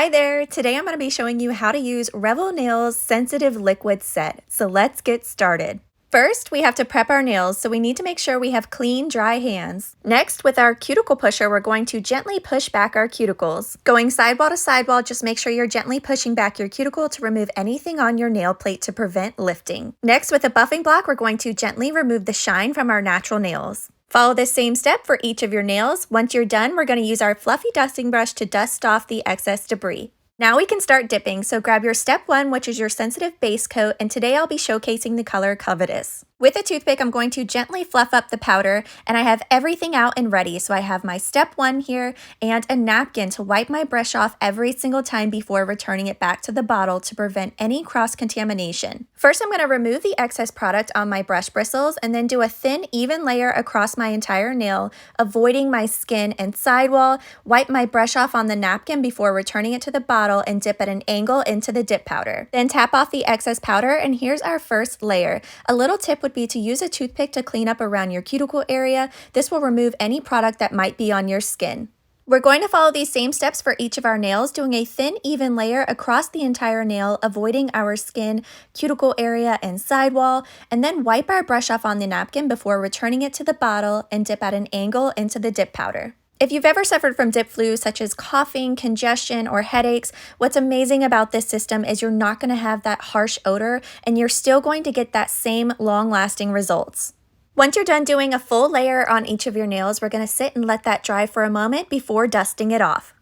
Hi there! Today I'm going to be showing you how to use Revel Nails Sensitive Liquid Set. So let's get started. First, we have to prep our nails, so we need to make sure we have clean, dry hands. Next, with our cuticle pusher, we're going to gently push back our cuticles. Going sidewall to sidewall, just make sure you're gently pushing back your cuticle to remove anything on your nail plate to prevent lifting. Next, with a buffing block, we're going to gently remove the shine from our natural nails. Follow this same step for each of your nails. Once you're done, we're going to use our fluffy dusting brush to dust off the excess debris. Now we can start dipping, so grab your step 1, which is your sensitive base coat, and today I'll be showcasing the color Covetous. With a toothpick, I'm going to gently fluff up the powder, and I have everything out and ready. So I have my step 1 here and a napkin to wipe my brush off every single time before returning it back to the bottle to prevent any cross-contamination. First, I'm going to remove the excess product on my brush bristles and then do a thin, even layer across my entire nail, avoiding my skin and sidewall. Wipe my brush off on the napkin before returning it to the bottle and dip at an angle into the dip powder. Then tap off the excess powder, and here's our first layer. A little tip would be to use a toothpick to clean up around your cuticle area. This will remove any product that might be on your skin. We're going to follow these same steps for each of our nails, doing a thin, even layer across the entire nail, avoiding our skin, cuticle area, and sidewall, and then wipe our brush off on the napkin before returning it to the bottle and dip at an angle into the dip powder. If you've ever suffered from dip flu, such as coughing, congestion, or headaches, what's amazing about this system is you're not going to have that harsh odor, and you're still going to get that same long-lasting results. Once you're done doing a full layer on each of your nails, we're going to sit and let that dry for a moment before dusting it off.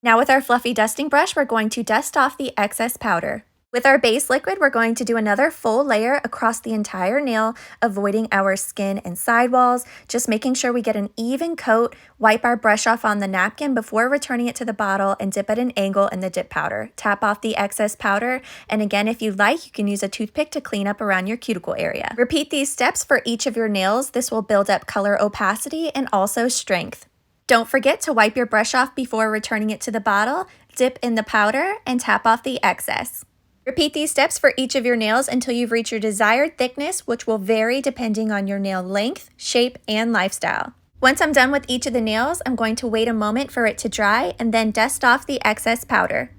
Now with our fluffy dusting brush, we're going to dust off the excess powder. With our base liquid, we're going to do another full layer across the entire nail, avoiding our skin and sidewalls, just making sure we get an even coat. Wipe our brush off on the napkin before returning it to the bottle and dip at an angle in the dip powder. Tap off the excess powder, and again, if you like, you can use a toothpick to clean up around your cuticle area. Repeat these steps for each of your nails. This will build up color opacity and also strength. Don't forget to wipe your brush off before returning it to the bottle, dip in the powder, and tap off the excess. Repeat these steps for each of your nails until you've reached your desired thickness, which will vary depending on your nail length, shape, and lifestyle. Once I'm done with each of the nails, I'm going to wait a moment for it to dry and then dust off the excess powder.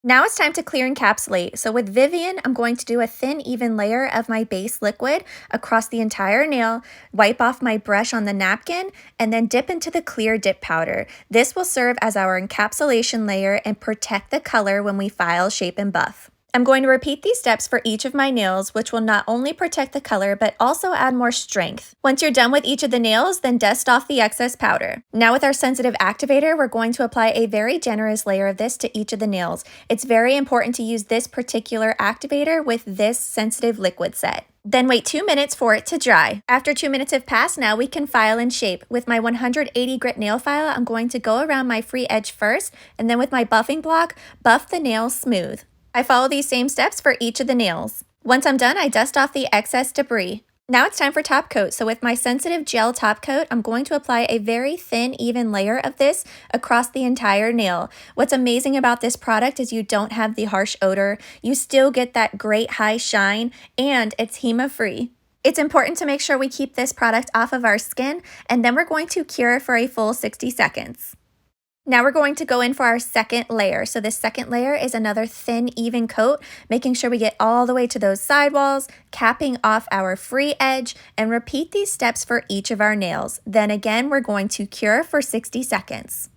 Now it's time to clear encapsulate. So with Vivian, I'm going to do a thin, even layer of my base liquid across the entire nail, wipe off my brush on the napkin, and then dip into the clear dip powder. This will serve as our encapsulation layer and protect the color when we file, shape, and buff. I'm going to repeat these steps for each of my nails, which will not only protect the color, but also add more strength. Once you're done with each of the nails, then dust off the excess powder. Now with our sensitive activator, we're going to apply a very generous layer of this to each of the nails. It's very important to use this particular activator with this sensitive liquid set. Then wait 2 minutes for it to dry. After 2 minutes have passed, now we can file and shape. With my 180 grit nail file, I'm going to go around my free edge first, and then with my buffing block, buff the nail smooth. I follow these same steps for each of the nails. Once I'm done, I dust off the excess debris. Now it's time for top coat. So with my sensitive gel top coat, I'm going to apply a very thin, even layer of this across the entire nail. What's amazing about this product is you don't have the harsh odor. You still get that great high shine, and it's HEMA-free. It's important to make sure we keep this product off of our skin, and then we're going to cure for a full 60 seconds. Now we're going to go in for our second layer. So this second layer is another thin, even coat, making sure we get all the way to those sidewalls, capping off our free edge, and repeat these steps for each of our nails. Then again, we're going to cure for 60 seconds.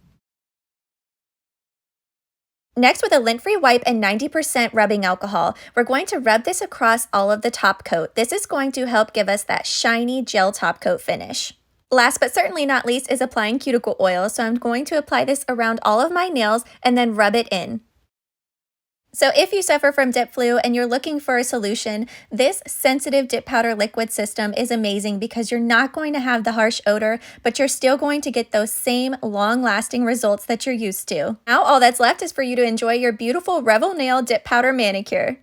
Next, with a lint-free wipe and 90% rubbing alcohol, we're going to rub this across all of the top coat. This is going to help give us that shiny gel top coat finish. Last but certainly not least is applying cuticle oil, so I'm going to apply this around all of my nails and then rub it in. So if you suffer from dip flu and you're looking for a solution, this sensitive dip powder liquid system is amazing because you're not going to have the harsh odor, but you're still going to get those same long-lasting results that you're used to. Now all that's left is for you to enjoy your beautiful Revel Nail Dip Powder Manicure.